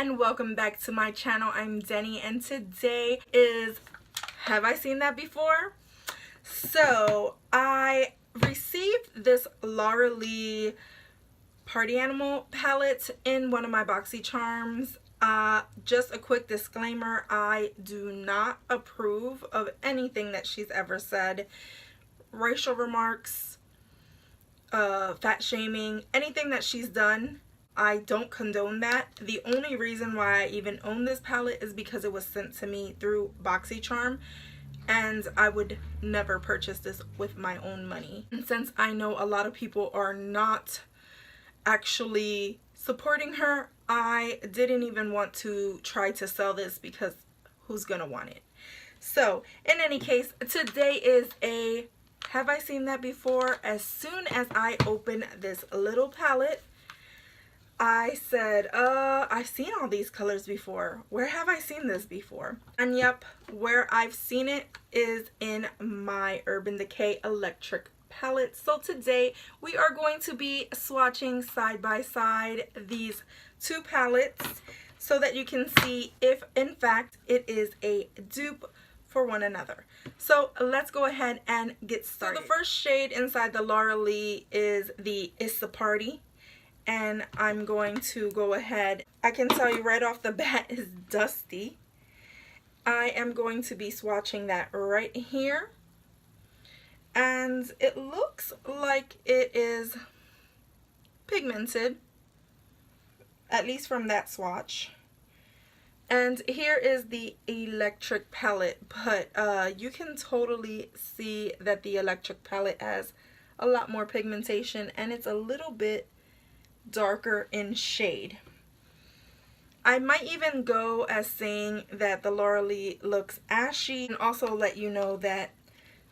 and welcome back to my channel. I'm Deni and today is Have I Seen That Before? So I received this Laura Lee Party Animal palette in one of my BoxyCharms. Just a quick disclaimer, I do not approve of anything that she's ever said. Racial remarks, fat shaming, anything that she's done, I don't condone that. The only reason why I even own this palette is because it was sent to me through BoxyCharm, and I would never purchase this with my own money. And since I know a lot of people are not actually supporting her, I didn't even want to try to sell this because who's gonna want it? So in any case, today is a Have I Seen That Before? As soon as I open this little palette, I said, I've seen all these colors before. Where have I seen this before? And yep, where I've seen it is in my Urban Decay Electric Palette. So today we are going to be swatching side by side these two palettes so that you can see if in fact it is a dupe for one another. So let's go ahead and get started. So the first shade inside the Laura Lee is the It's a Party. And I'm going to go ahead, I can tell you right off the bat, is dusty. I am going to be swatching that right here. And it looks like it is pigmented, at least from that swatch. And here is the electric palette, but you can totally see that the electric palette has a lot more pigmentation and it's a little bit darker in shade. I might even go as saying that the Laura Lee looks ashy, and also let you know that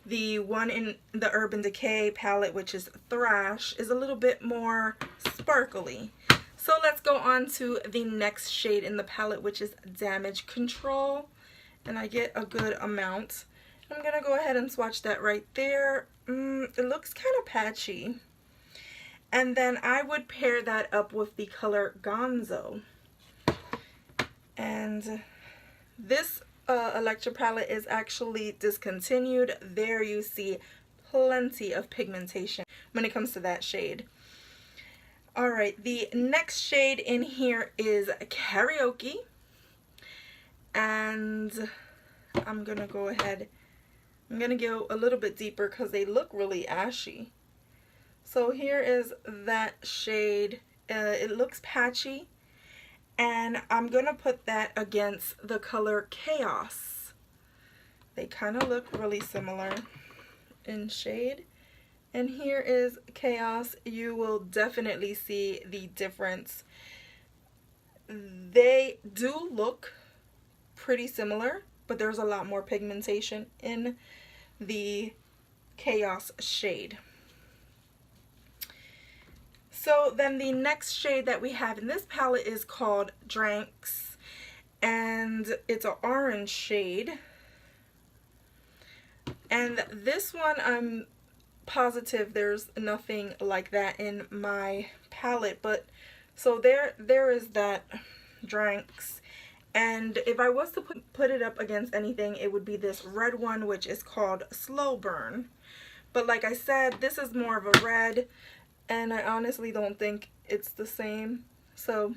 the one in the Urban Decay palette, which is Thrash, is a little bit more sparkly. So let's go on to the next shade in the palette, which is Damage Control, and I get a good amount. I'm gonna go ahead and swatch that right there. It looks kind of patchy. And then I would pair that up with the color Gonzo. And this electric palette is actually discontinued. There you see plenty of pigmentation when it comes to that shade. Alright, the next shade in here is Karaoke. And I'm going to go ahead. I'm going to go a little bit deeper because they look really ashy. So here is that shade. It looks patchy, and I'm going to put that against the color Chaos. They kind of look really similar in shade. And here is Chaos. You will definitely see the difference. They do look pretty similar, but there's a lot more pigmentation in the Chaos shade. So then the next shade that we have in this palette is called Dranks, and it's an orange shade. And this one, I'm positive there's nothing like that in my palette, but so there is that Dranks. And if I was to put it up against anything, it would be this red one, which is called Slow Burn. But like I said, this is more of a red, and I honestly don't think it's the same. So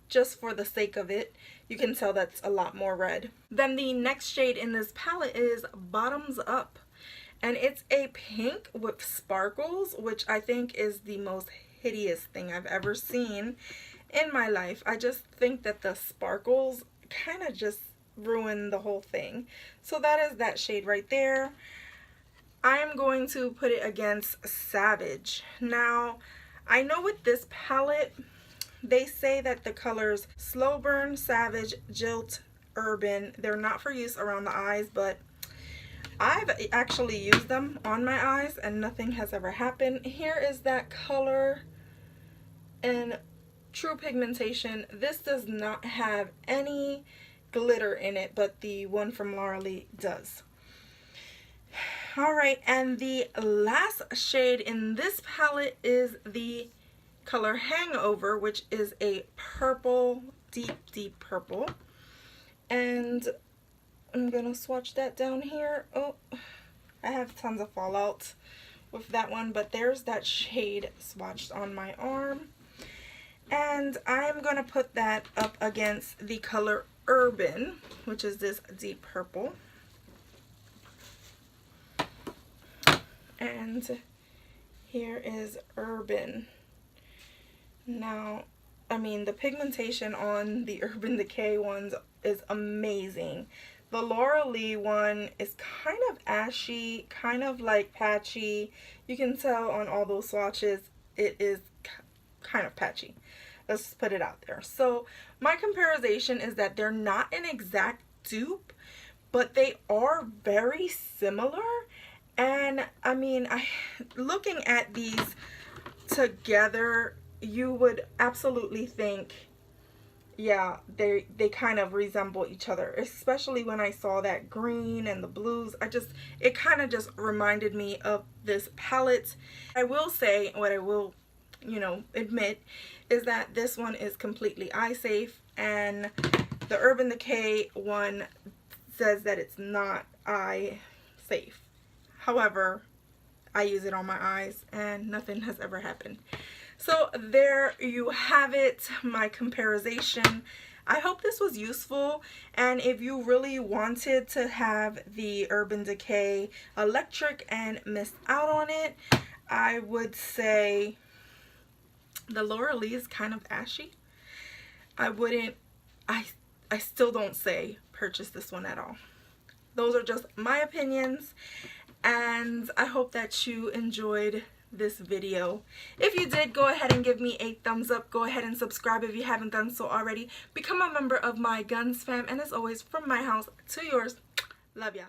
just for the sake of it, you can tell that's a lot more red. Then the next shade in this palette is Bottoms Up. And it's a pink with sparkles, which I think is the most hideous thing I've ever seen in my life. I just think that the sparkles kind of just ruin the whole thing. So that is that shade right there. I'm going to put it against Savage. Now, I know with this palette, they say that the colors Slow Burn, Savage, Jilt, Urban, they're not for use around the eyes, but I've actually used them on my eyes and nothing has ever happened. Here is that color in true pigmentation. This does not have any glitter in it, but the one from Laura Lee does. Alright, and the last shade in this palette is the color Hangover, which is a purple deep purple. And I'm gonna swatch that down here. Oh, I have tons of fallout with that one, but there's that shade swatched on my arm. And I'm gonna put that up against the color Urban, which is this deep purple. And here is Urban. Now, I mean, the pigmentation on the Urban Decay ones is amazing. The Laura Lee one is kind of ashy, kind of like patchy. You can tell on all those swatches it is kind of patchy. Let's just put it out there. So my comparison is that they're not an exact dupe, but they are very similar. And I mean, looking at these together, you would absolutely think, yeah, they kind of resemble each other, especially when I saw that green and the blues. It kind of just reminded me of this palette. I will say, what I will, admit, is that this one is completely eye safe, and the Urban Decay one says that it's not eye safe. However, I use it on my eyes and nothing has ever happened. So there you have it, my comparison. I hope this was useful, and if you really wanted to have the Urban Decay Electric and missed out on it, I would say the Laura Lee is kind of ashy. I still don't say purchase this one at all. Those are just my opinions, and I hope that you enjoyed this video. If you did, go ahead and give me a thumbs up. Go ahead and subscribe if you haven't done so already. Become a member of my GonzFam, and as always, from my house to yours, love ya.